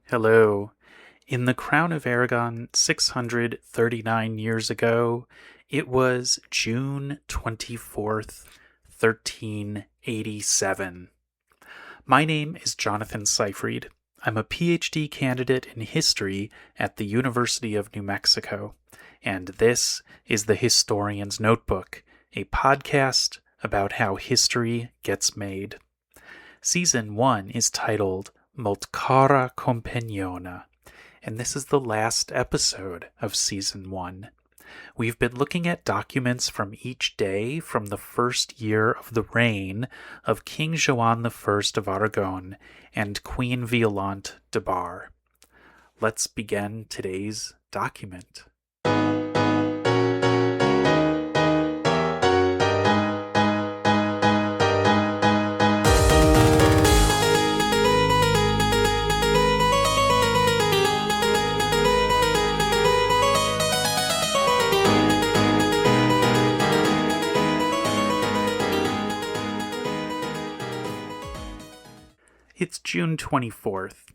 Hello. In the Crown of Aragon 639 years ago, it was June 24th, 1387. My name is Jonathan Seyfried. I'm a PhD candidate in history at the University of New Mexico, and this is the Historian's Notebook, a podcast about how history gets made. Season 1 is titled Multcara Companiona, and this is the last episode of Season 1. We've been looking at documents from each day from the first year of the reign of King Joan I of Aragon and Queen Violant de Bar. Let's begin today's document. It's June 24th.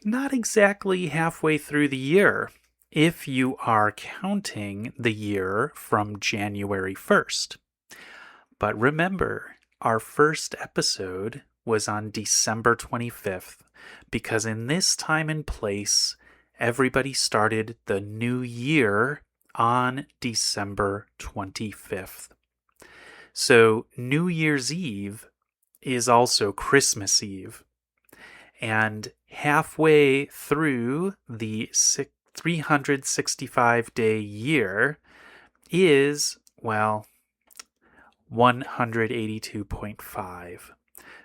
Not exactly halfway through the year, if you are counting the year from January 1st. But remember, our first episode was on December 25th, because in this time and place, everybody started the new year on December 25th. So New Year's Eve is also Christmas Eve. And halfway through the 365-day year is, 182.5.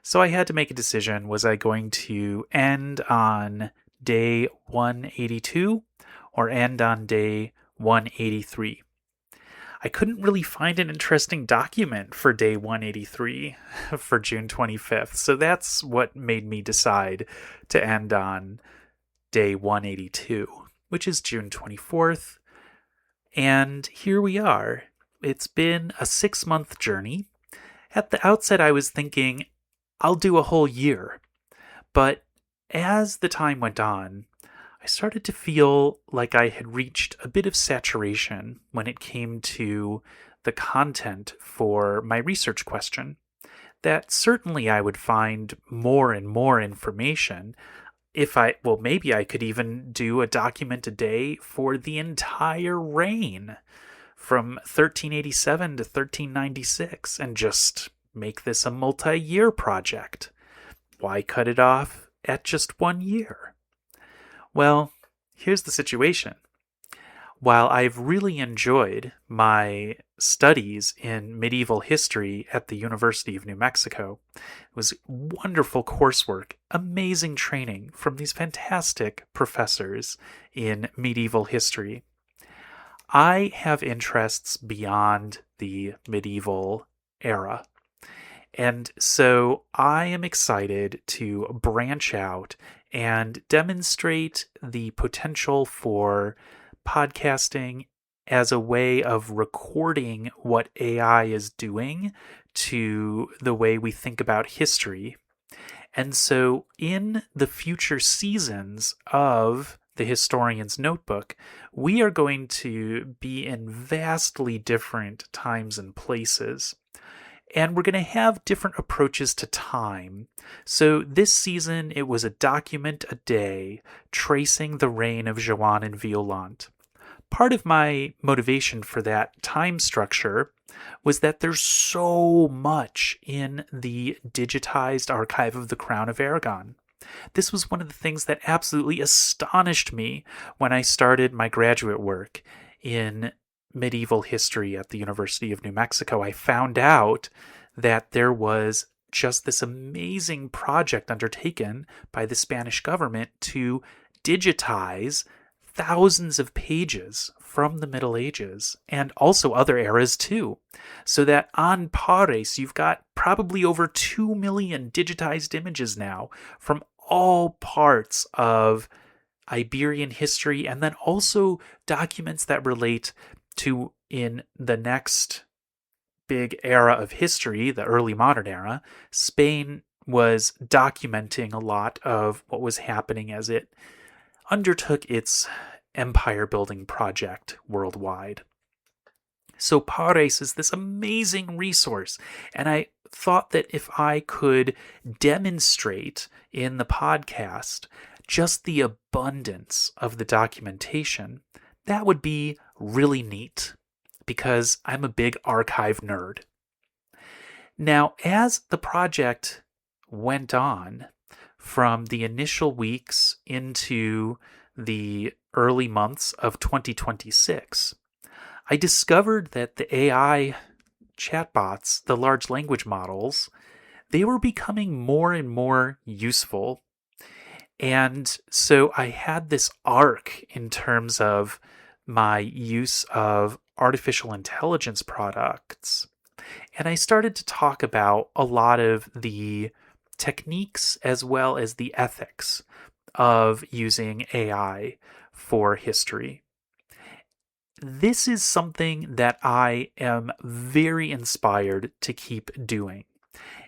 So I had to make a decision. Was I going to end on day 182 or end on day 183? I couldn't really find an interesting document for day 183 for June 25th, so that's what made me decide to end on day 182, which is June 24th. And here we are. It's been a 6-month journey. At the outset, I was thinking, I'll do a whole year. But as the time went on, I started to feel like I had reached a bit of saturation when it came to the content for my research question. That certainly I would find more and more information maybe I could even do a document a day for the entire reign from 1387 to 1396 and just make this a multi-year project. Why cut it off at just 1 year? Well, here's the situation. While I've really enjoyed my studies in medieval history at the University of New Mexico, it was wonderful coursework, amazing training from these fantastic professors in medieval history. I have interests beyond the medieval era. And so I am excited to branch out and demonstrate the potential for podcasting as a way of recording what AI is doing to the way we think about history. And so in the future seasons of the Historian's Notebook, we are going to be in vastly different times and places. And we're going to have different approaches to time. So this season, it was a document a day tracing the reign of Joan and Violant. Part of my motivation for that time structure was that there's so much in the digitized archive of the Crown of Aragon. This was one of the things that absolutely astonished me when I started my graduate work in medieval history at the University of New Mexico. I found out that there was just this amazing project undertaken by the Spanish government to digitize thousands of pages from the Middle Ages and also other eras too. So that on Pares, you've got probably over 2 million digitized images now from all parts of Iberian history, and then also documents that relate to, in the next big era of history, the early modern era, Spain was documenting a lot of what was happening as it undertook its empire-building project worldwide. So Pares is this amazing resource, and I thought that if I could demonstrate in the podcast just the abundance of the documentation, that would be really neat, because I'm a big archive nerd. Now, as the project went on, from the initial weeks into the early months of 2026, I discovered that the AI chatbots, the large language models, they were becoming more and more useful. And so I had this arc in terms of my use of artificial intelligence products. And I started to talk about a lot of the techniques as well as the ethics of using AI for history. This is something that I am very inspired to keep doing.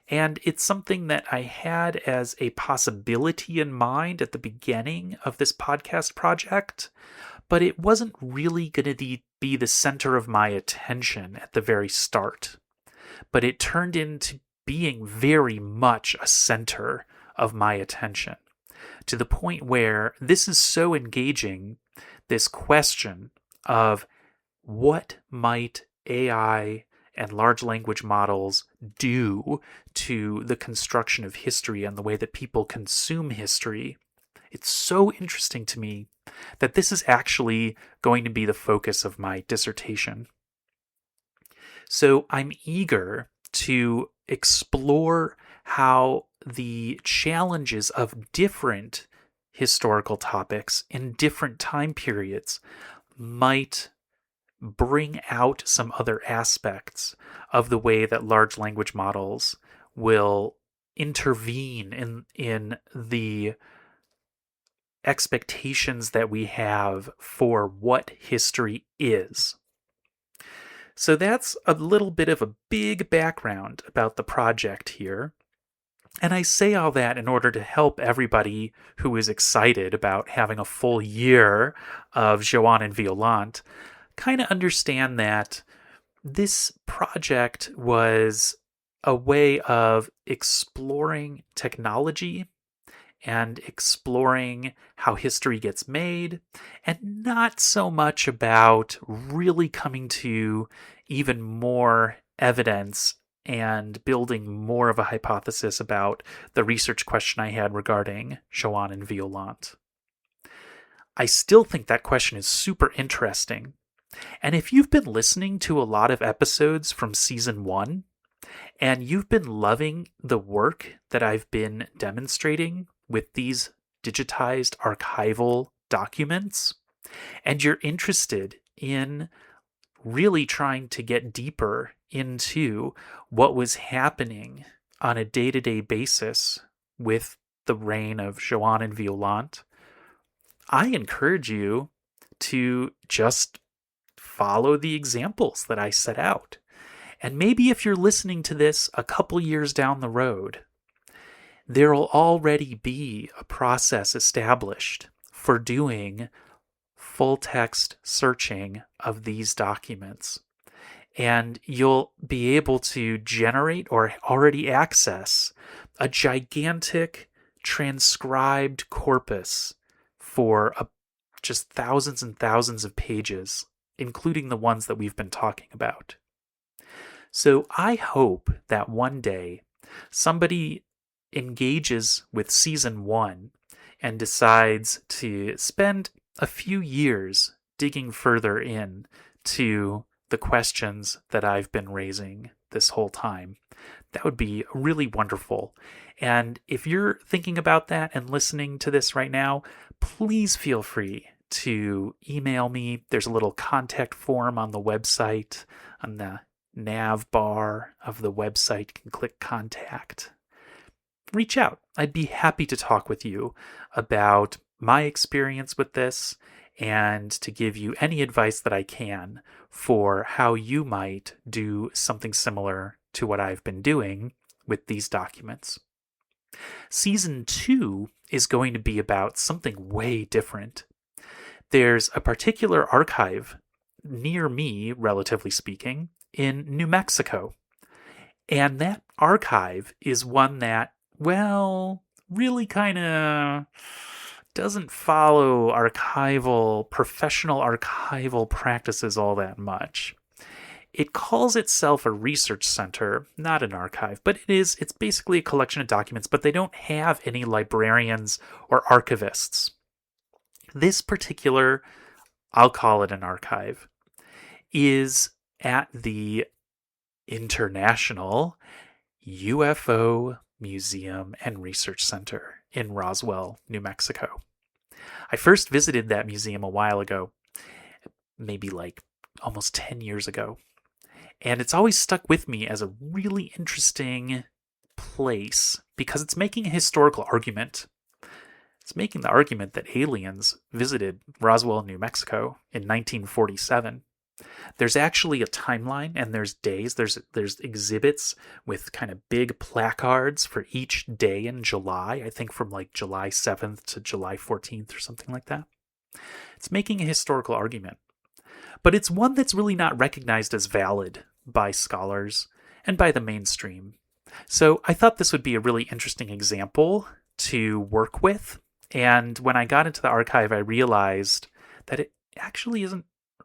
And it's something that I had as a possibility in mind at the beginning of this podcast project, but it wasn't really going to be the center of my attention at the very start. But it turned into being very much a center of my attention, to the point where this is so engaging, this question of what might AI and large language models do to the construction of history and the way that people consume history. It's so interesting to me that this is actually going to be the focus of my dissertation. So I'm eager to explore how the challenges of different historical topics in different time periods might bring out some other aspects of the way that large language models will intervene in the expectations that we have for what history is. So that's a little bit of a big background about the project here. And I say all that in order to help everybody who is excited about having a full year of Joanne and Violant kind of understand that this project was a way of exploring technology and exploring how history gets made, and not so much about really coming to even more evidence and building more of a hypothesis about the research question I had regarding Joanne and Violant. I still think that question is super interesting. And if you've been listening to a lot of episodes from season 1, and you've been loving the work that I've been demonstrating with these digitized archival documents, and you're interested in really trying to get deeper into what was happening on a day-to-day basis with the reign of Joanne and Violant, I encourage you to just follow the examples that I set out. And maybe if you're listening to this a couple years down the road, there'll already be a process established for doing full text searching of these documents. And you'll be able to generate or already access a gigantic transcribed corpus for just thousands and thousands of pages, including the ones that we've been talking about. So I hope that one day somebody engages with season 1 and decides to spend a few years digging further in to the questions that I've been raising this whole time. That would be really wonderful. And if you're thinking about that and listening to this right now, please feel free to email me. There's a little contact form on the website. On the nav bar of the website, you can click contact. Reach out. I'd be happy to talk with you about my experience with this and to give you any advice that I can for how you might do something similar to what I've been doing with these documents. Season 2 is going to be about something way different. There's a particular archive near me, relatively speaking, in New Mexico. And that archive is one that, well, really kind of doesn't follow professional archival practices all that much. It calls itself a research center, not an archive, but it's basically a collection of documents, but they don't have any librarians or archivists. This particular, I'll call it an archive, is at the International UFO Museum and Research Center in Roswell, New Mexico. I first visited that museum a while ago, maybe like almost 10 years ago. And it's always stuck with me as a really interesting place because it's making a historical argument. It's making the argument that aliens visited Roswell, New Mexico in 1947. There's actually a timeline and there's days, there's exhibits with kind of big placards for each day in July, I think from like July 7th to July 14th or something like that. It's making a historical argument. But it's one that's really not recognized as valid by scholars and by the mainstream. So I thought this would be a really interesting example to work with. And when I got into the archive, I realized that it actually isn't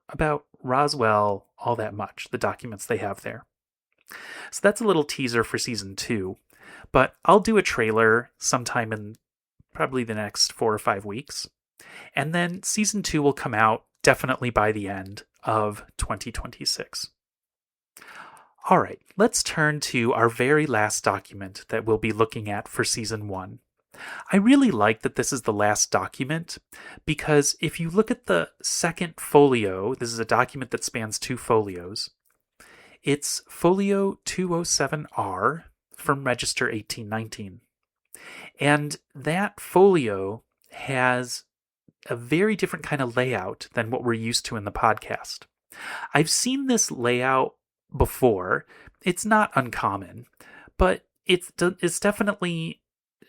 about Roswell all that much, the documents they have there. So that's a little teaser for season 2. But I'll do a trailer sometime in probably the next 4 or 5 weeks. And then season 2 will come out definitely by the end of 2026. All right, let's turn to our very last document that we'll be looking at for season 1. I really like that this is the last document because if you look at the second folio, this is a document that spans 2 folios. It's folio 207R from Register 1819. And that folio has a very different kind of layout than what we're used to in the podcast. I've seen this layout before. It's not uncommon, but it's definitely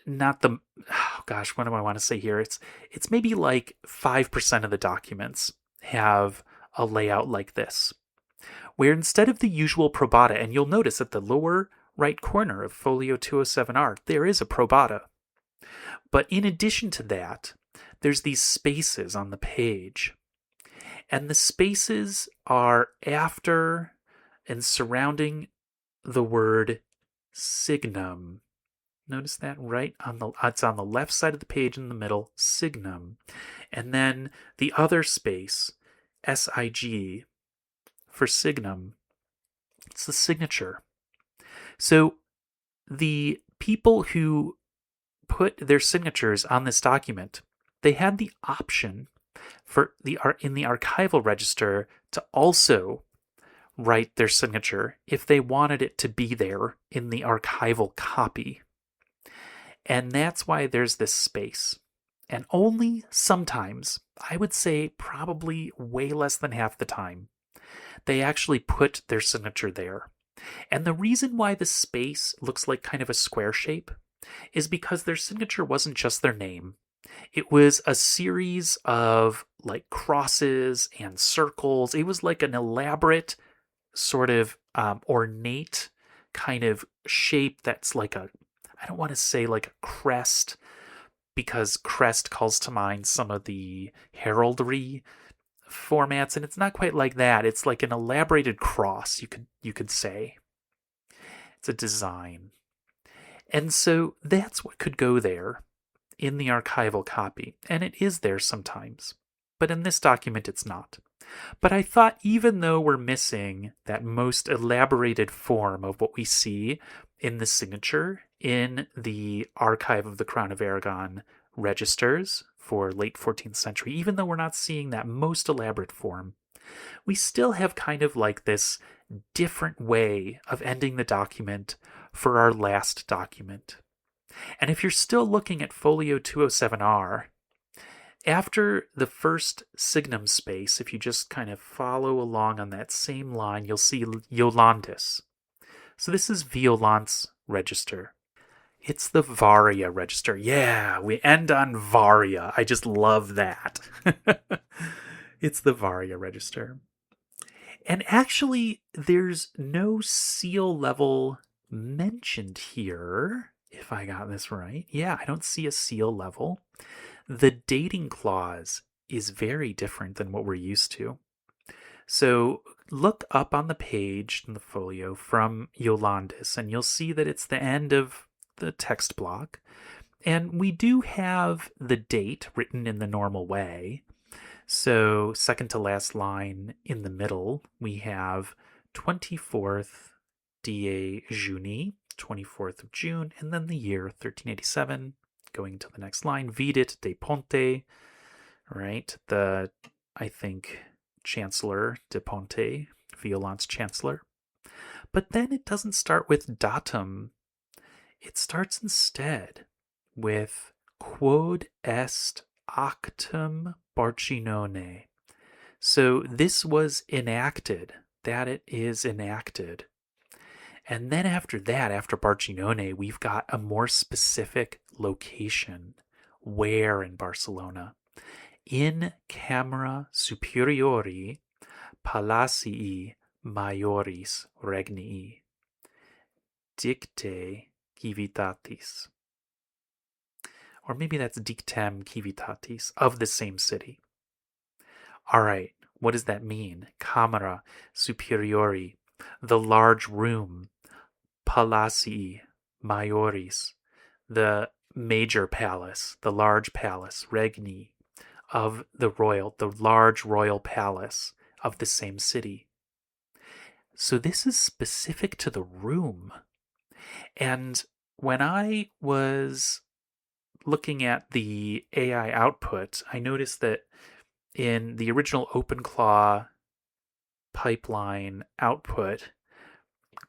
not the, oh gosh, what do I want to say here? It's maybe like 5% of the documents have a layout like this, where instead of the usual probata, and you'll notice at the lower right corner of folio 207R, there is a probata. But in addition to that, there's these spaces on the page. And the spaces are after and surrounding the word signum. Notice that right it's on the left side of the page in the middle, signum. And then the other space, SIG, for signum, it's the signature. So the people who put their signatures on this document, they had the option in the archival register to also write their signature if they wanted it to be there in the archival copy. And that's why there's this space. And only sometimes, I would say probably way less than half the time, they actually put their signature there. And the reason why the space looks like kind of a square shape is because their signature wasn't just their name. It was a series of like crosses and circles. It was like an elaborate sort of ornate kind of shape that's like I don't want to say like a crest, because crest calls to mind some of the heraldry formats, and it's not quite like that. It's like an elaborated cross, you could say. It's a design. And so that's what could go there in the archival copy, and it is there sometimes. But in this document, it's not. But I thought even though we're missing that most elaborated form of what we see in the signature in the archive of the Crown of Aragon registers for late 14th century, even though we're not seeing that most elaborate form, we still have kind of like this different way of ending the document for our last document. And if you're still looking at folio 207R, after the first signum space, if you just kind of follow along on that same line, you'll see Violantis. So this is Violant's register. It's the Varia register. Yeah, we end on Varia. I just love that. It's the Varia register. And actually, there's no seal level mentioned here, if I got this right. Yeah, I don't see a seal level. The dating clause is very different than what we're used to. So look up on the page in the folio from Yolandis, and you'll see that it's the end of the text block. And we do have the date written in the normal way. So second to last line in the middle, we have 24th DA Juni, 24th of June, and then the year 1387. Going to the next line, Vidit de Ponte, right? The, I think, Chancellor de Ponte, Violant's Chancellor. But then it doesn't start with datum. It starts instead with quod est actum Barcinone. So this was enacted, that it is enacted. And then after that, after Barcinone, we've got a more specific location. Where in Barcelona? In Camera Superiori Palacii Majoris Regnii Dicte Civitatis. Or maybe that's Dictem Civitatis, of the same city. All right, what does that mean? Camera Superiori, the large room. Palacii Majoris, the major palace, the large palace. Regni, of the large royal palace of the same city. So this is specific to the room. And when I was looking at the AI output, I noticed that in the original OpenClaw pipeline output,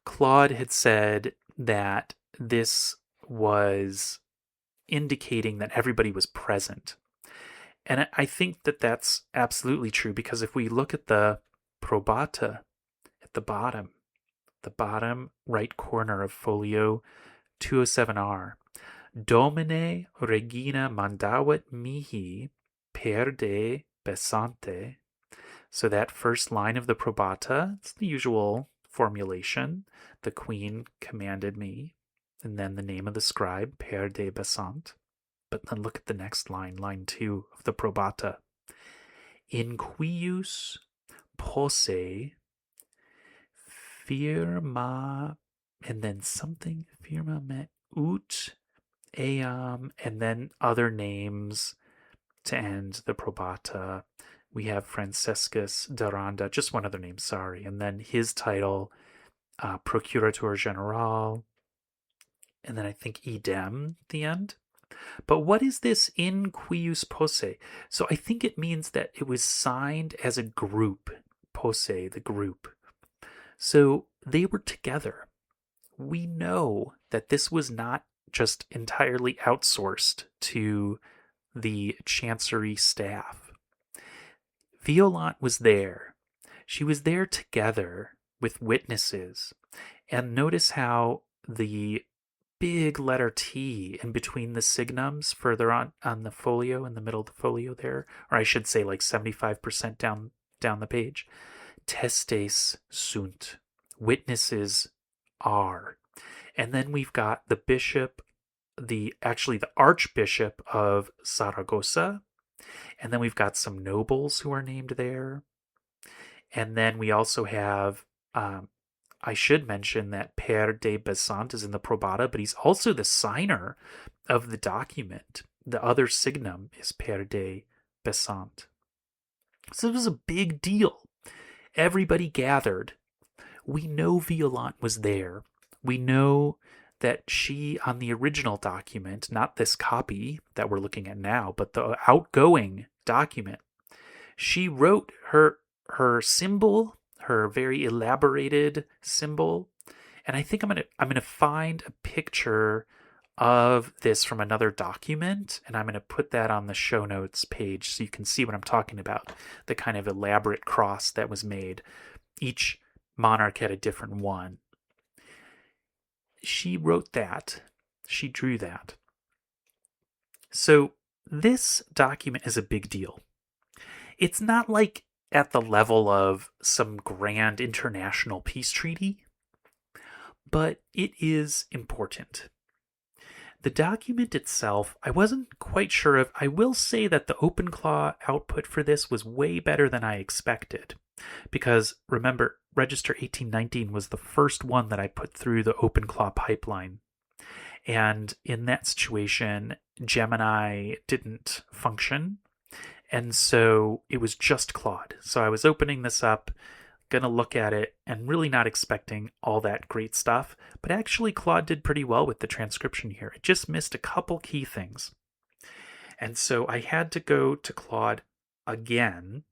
Claude had said that this was indicating that everybody was present. And I think that that's absolutely true, because if we look at the probata at the bottom right corner of folio 207R, Domine Regina mandavit mihi per de besante. So that first line of the probata, it's the usual formulation. The queen commanded me, and then the name of the scribe, per de besant. But then look at the next line, line 2 of the probata. In quius posse firma, and then something, firma met ut eam, and then other names to end the probata. We have Franciscus d'Aranda, just one other name, sorry. And then his title, Procurator General. And then I think idem at the end. But what is this in quius posse? So I think it means that it was signed as a group. Posse, the group. So they were together. We know that this was not just entirely outsourced to the chancery staff. Violant was there. She was there together with witnesses. And notice how the big letter T in between the signums further on the folio, in the middle of the folio there, or I should say like 75% down the page, testes sunt, witnesses are. And then we've got the bishop, the archbishop of Saragossa, and then we've got some nobles who are named there. And then we also have, I should mention that Per de Besant is in the probata, but he's also the signer of the document. The other signum is Per de Besant. So it was a big deal. Everybody gathered. We know Violant was there. We know that she, on the original document, not this copy that we're looking at now, but the outgoing document, she wrote her symbol, her very elaborated symbol. And I think I'm gonna find a picture of this from another document, and I'm gonna put that on the show notes page so you can see what I'm talking about. The kind of elaborate cross that was made. Each monarch had a different one. She wrote that. She drew that. So this document is a big deal. It's not like at the level of some grand international peace treaty, but it is important. The document itself, I wasn't quite sure of. I will say that the OpenClaw output for this was way better than I expected. Because remember, Register 1819 was the first one that I put through the OpenClaw pipeline. And in that situation, Gemini didn't function. And so it was just Claude. So I was opening this up, going to look at it, and really not expecting all that great stuff. But actually, Claude did pretty well with the transcription here. It just missed a couple key things. And so I had to go to Claude again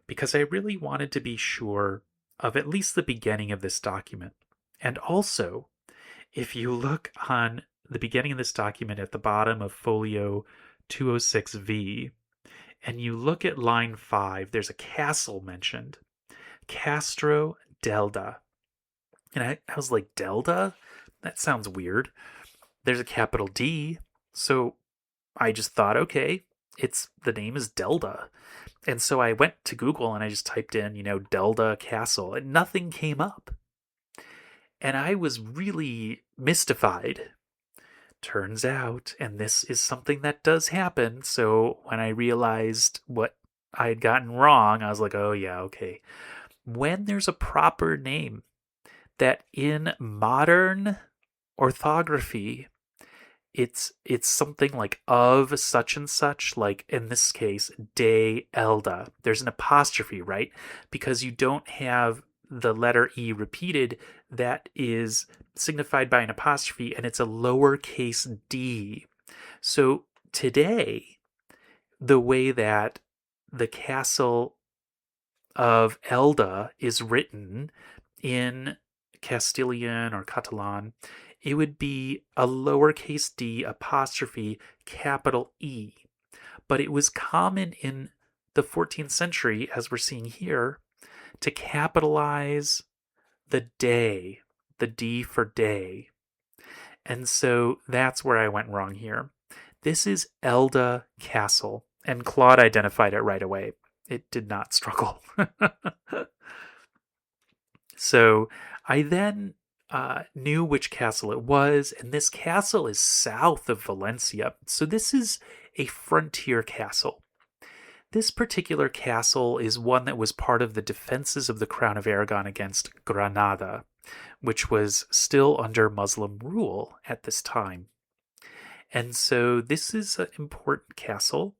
because I really wanted to be sure of at least the beginning of this document. And also, if you look on the beginning of this document at the bottom of folio 206V, and you look at line 5, there's a castle mentioned. Castle Delda. And I was like, Delda? That sounds weird. There's a capital D. So I just thought, okay, the name is Delda. And so I went to Google and I just typed in, Delda Castle, and nothing came up. And I was really mystified. Turns out, and this is something that does happen, so when I realized what I had gotten wrong, I was like, oh yeah, okay. When there's a proper name that in modern orthography, it's something like of such and such, like in this case, de Elda. There's an apostrophe, right? Because you don't have the letter E repeated, that is signified by an apostrophe, and it's a lowercase d. So today, the way that the Castle of Elda is written in Castilian or Catalan, it would be a lowercase d apostrophe capital E. But it was common in the 14th century, as we're seeing here, to capitalize the day, the D for day. And so that's where I went wrong here. This is Elda Castle, and Claude identified it right away. It did not struggle. So I then knew which castle it was, and this castle is south of Valencia. So this is a frontier castle. This particular castle is one that was part of the defenses of the Crown of Aragon against Granada, which was still under Muslim rule at this time. And so this is an important castle.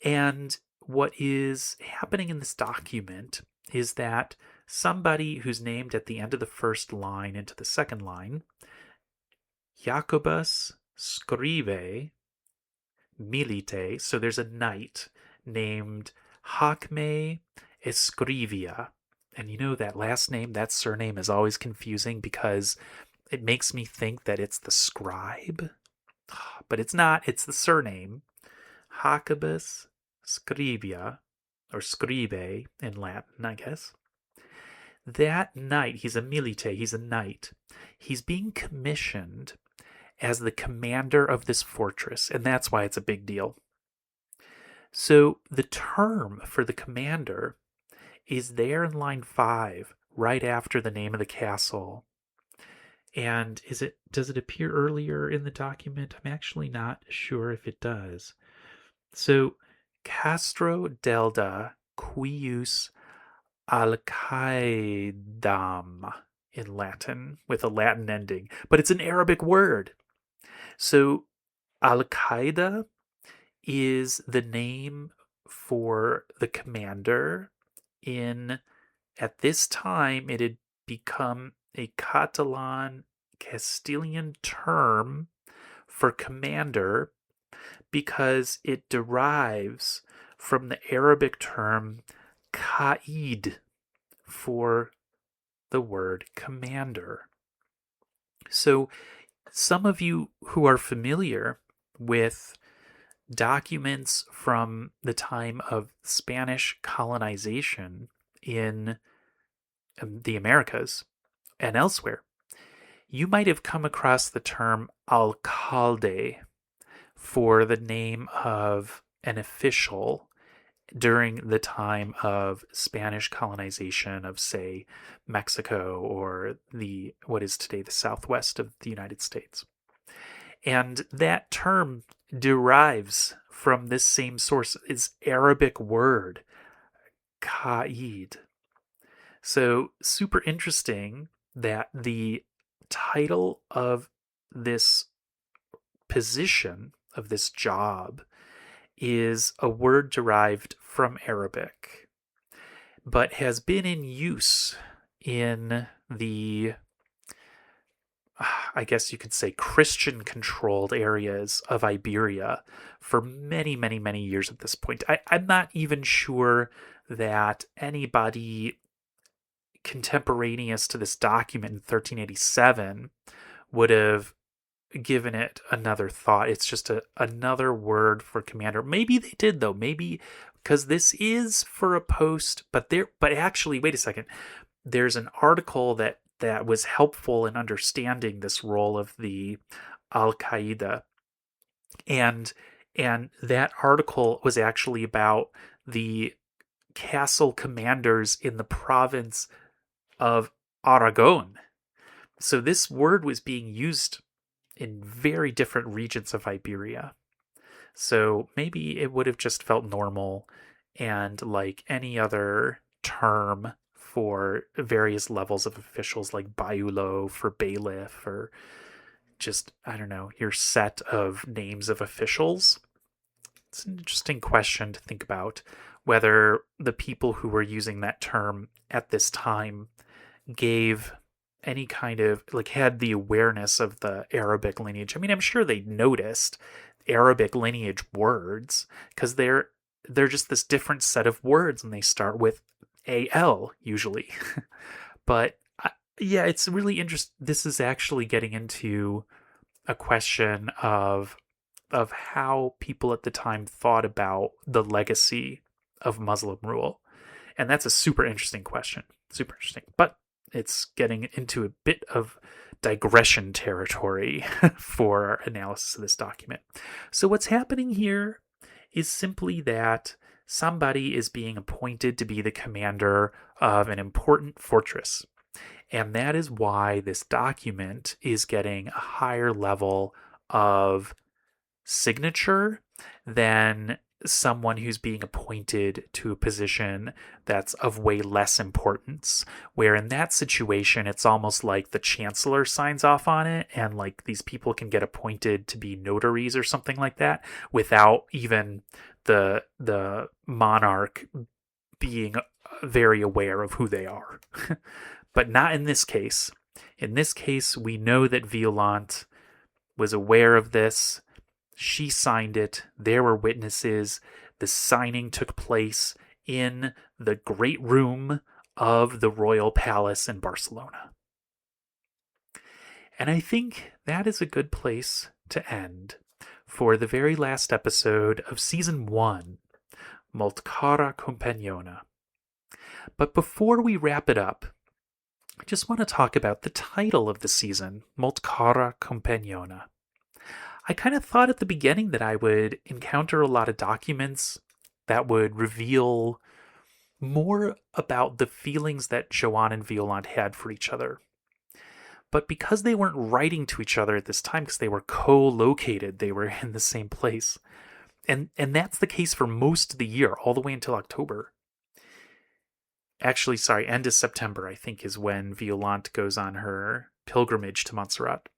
And what is happening in this document is that somebody who's named at the end of the first line into the second line, Jacobus Scribe Milite, so there's a knight named Jacme Escrivia. And that last name, that surname is always confusing because it makes me think that it's the scribe. But it's not, it's the surname. Jacobus Scribia, or Scribe in Latin, I guess. That knight, he's a milite, he's a knight. He's being commissioned as the commander of this fortress, and that's why it's a big deal. So the term for the commander is there in line 5, right after the name of the castle. And does it appear earlier in the document? I'm actually not sure if it does. So Castro Delda Quius Alcaidam in Latin, with a Latin ending, but it's an Arabic word. So Al-Qaeda is the name for the commander at this time, it had become a Catalan Castilian term for commander because it derives from the Arabic term qaid for the word commander. So some of you who are familiar with documents from the time of Spanish colonization in the Americas and elsewhere, you might have come across the term alcaide for the name of an official during the time of Spanish colonization of, say, Mexico or what is today the southwest of the United States. And that term derives from this same source, is Arabic word, qaid. So super interesting that the title of this position, of this job, is a word derived from Arabic, but has been in use in the, I guess you could say, Christian-controlled areas of Iberia for many, many, many years at this point. I'm not even sure that anybody contemporaneous to this document in 1387 would have given it another thought. It's just another word for commander. Maybe they did, though. Maybe because this is for a post, but actually, wait a second. There's an article that was helpful in understanding this role of the alcaide, and that article was actually about the castle commanders in the province of Aragon. So this word was being used in very different regions of Iberia. So maybe it would have just felt normal and like any other term for various levels of officials, like Baiulo for bailiff, or just, I don't know, your set of names of officials. It's an interesting question to think about, whether the people who were using that term at this time gave any kind of, like, had the awareness of the Arabic lineage. I mean, I'm sure they noticed Arabic lineage words, because they're just this different set of words, and they start with AL usually. But yeah, it's really interesting. This is actually getting into a question of how people at the time thought about the legacy of Muslim rule. And that's a super interesting question. Super interesting. But it's getting into a bit of digression territory for our analysis of this document. So what's happening here is simply that somebody is being appointed to be the commander of an important fortress. And that is why this document is getting a higher level of signature than someone who's being appointed to a position that's of way less importance, where in that situation it's almost like the chancellor signs off on it, and like these people can get appointed to be notaries or something like that without even the monarch being very aware of who they are. But not in this case. In this case, we know that Violant was aware of this. She signed it. There were witnesses. The signing took place in the great room of the royal palace in Barcelona. And I think that is a good place to end for the very last episode of Season 1, Molt Cara Companiona. But before we wrap it up, I just want to talk about the title of the season, Molt Cara Companiona. I kind of thought at the beginning that I would encounter a lot of documents that would reveal more about the feelings that Joanne and Violant had for each other. But because they weren't writing to each other at this time, because they were co-located, they were in the same place. And that's the case for most of the year, all the way until October. Actually, sorry, end of September, I think, is when Violant goes on her pilgrimage to Montserrat.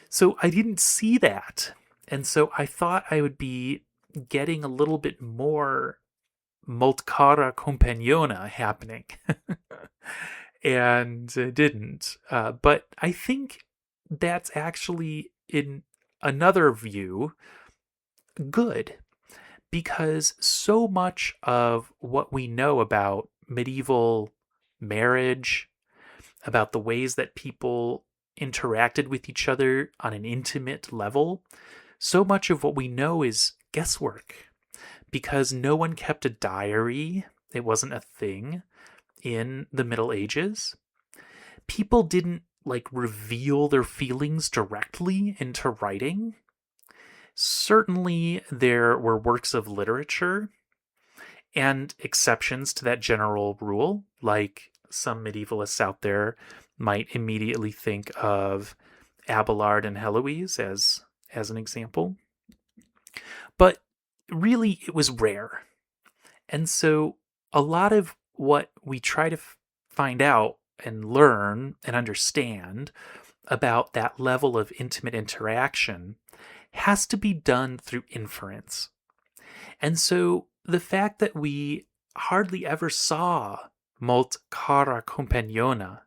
So I didn't see that. And so I thought I would be getting a little bit more Molt Cara Companiona happening. And it didn't. But I think that's actually, in another view, good. Because so much of what we know about medieval marriage, about the ways that people interacted with each other on an intimate level, so much of what we know is guesswork, because no one kept a diary. It wasn't a thing in the Middle Ages. People didn't reveal their feelings directly into writing. Certainly there were works of literature and exceptions to that general rule, like some medievalists out there might immediately think of Abelard and Heloise as an example. But really, it was rare. And so a lot of what we try to find out and learn and understand about that level of intimate interaction has to be done through inference. And so the fact that we hardly ever saw molt cara compagnona,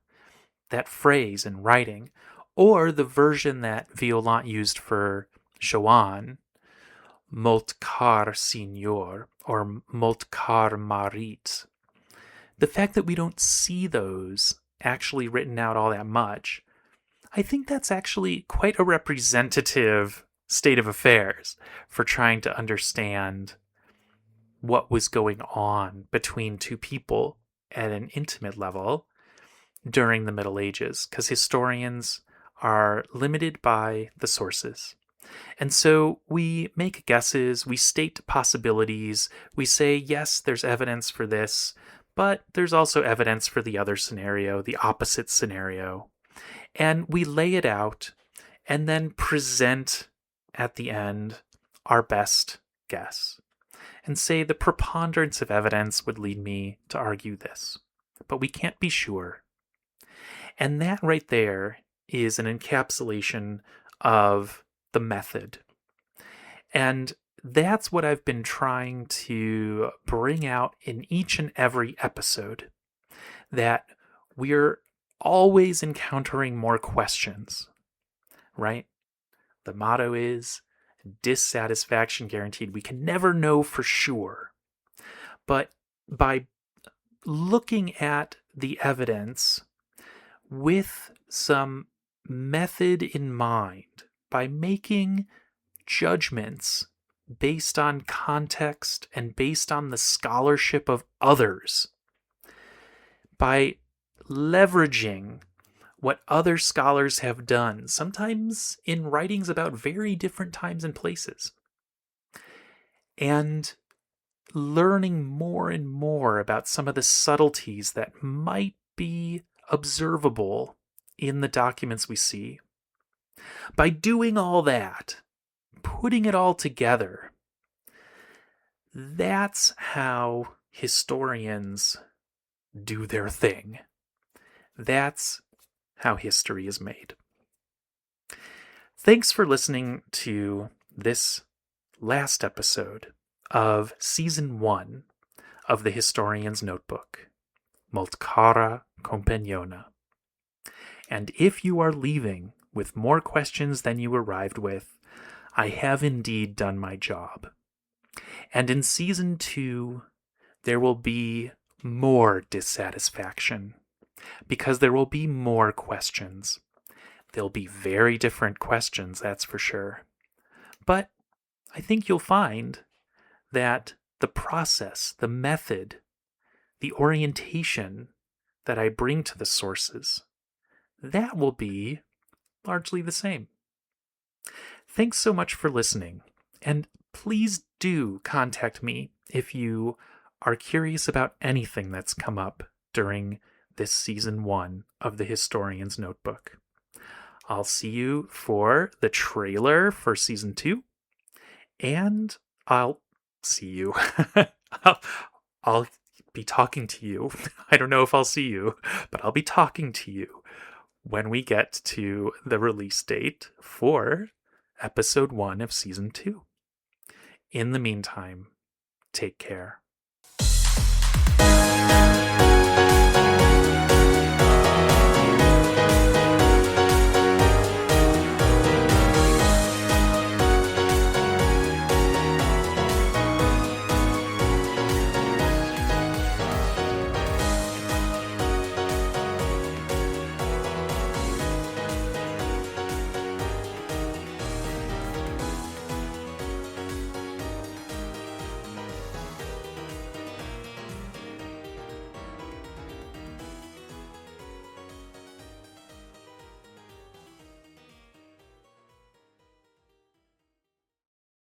that phrase in writing, or the version that Violant used for Joan, molt car signor, or molt car marit. The fact that we don't see those actually written out all that much, I think that's actually quite a representative state of affairs for trying to understand what was going on between two people at an intimate level during the Middle Ages, because historians are limited by the sources. And so we make guesses, we state possibilities, we say, yes, there's evidence for this, but there's also evidence for the other scenario, the opposite scenario. And we lay it out and then present at the end our best guess and say the preponderance of evidence would lead me to argue this, but we can't be sure. And that right there is an encapsulation of the method. And that's what I've been trying to bring out in each and every episode, that we're always encountering more questions, right? The motto is dissatisfaction guaranteed. We can never know for sure. But by looking at the evidence with some method in mind, by making judgments based on context and based on the scholarship of others, by leveraging what other scholars have done, sometimes in writings about very different times and places, and learning more and more about some of the subtleties that might be observable in the documents we see. By doing all that, putting it all together, that's how historians do their thing. That's how history is made. Thanks for listening to this last episode of Season 1 of The Historian's Notebook, Molt cara compagnona. And if you are leaving with more questions than you arrived with, I have indeed done my job. And in Season 2, there will be more dissatisfaction, because there will be more questions. They'll be very different questions, that's for sure. But I think you'll find that the process, the method, the orientation that I bring to the sources, that will be largely the same. Thanks so much for listening, and please do contact me if you are curious about anything that's come up during this Season 1 of The Historian's Notebook. I'll see you for the trailer for Season 2, and I'll see you. I'll be talking to you. I don't know if I'll see you, but I'll be talking to you when we get to the release date for Episode 1 of Season 2. In the meantime, take care.